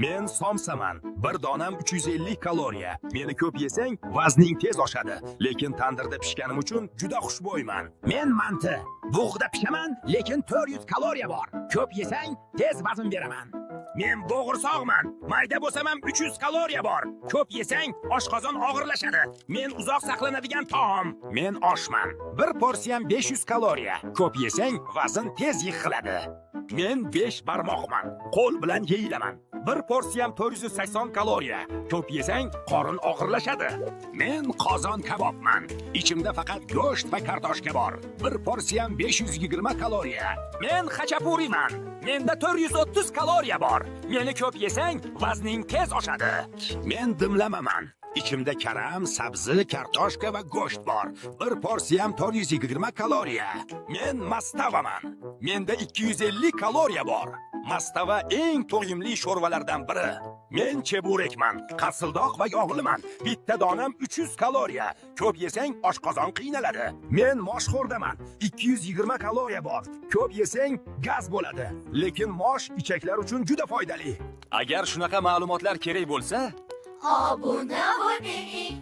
Men somsaman. Bir donam 350 kaloriya. Meni ko'p yesang, vazning tez oshadi, lekin tandirda pishganim uchun juda xushbo'yman. Men manti. Bug'da pishaman, lekin 400 kaloriya bor. Ko'p yesang, tez vazn beraman. Men bo'g'irsoqman. Mayda bo'lsam ham 300 kaloriya bor. Ko'p yesang, oshqozon og'irlashadi. Men uzoq saqlanadigan taom. Men oshman. Bir porsiyam 500 kaloriya. Ko'p yesang, vazn tez yiqiladi. Men 5 barmoqman. Qo'l bilan yeyilaman. Bir porsiyam 480 kaloriya. Ko'p yesang, qorin og'irlashadi. Men qozon kabobman. Ichimda faqat go'sht va kartoshka bor. Bir porsiyam 520 kaloriya. Men xachapuriman. Menda 430 kaloriya bor. Meni ko'p yesang, vazning tez oshadi. Men dimlamaman. İçimde karam, sabzi, kartoshka va go'sht bor. Bir porsiyam 420 kaloriya. Men mastavaman. Menda 250 kaloriya bor. Mastava eng to'yimli sho'rvalardan biri. Men cheburekman, qasildoq va yog'liman. Bitta donam 300 kaloriya. Ko'p yesang oshqozon qiynaladi. Men moshxo'rdaman. 220 kaloriya bor. Ko'p yesang gaz bo'ladi. Lekin mosh ichaklar uchun juda foydali. Agar shunaqa ma'lumotlar kerak bo'lsa, obuna bo'ling.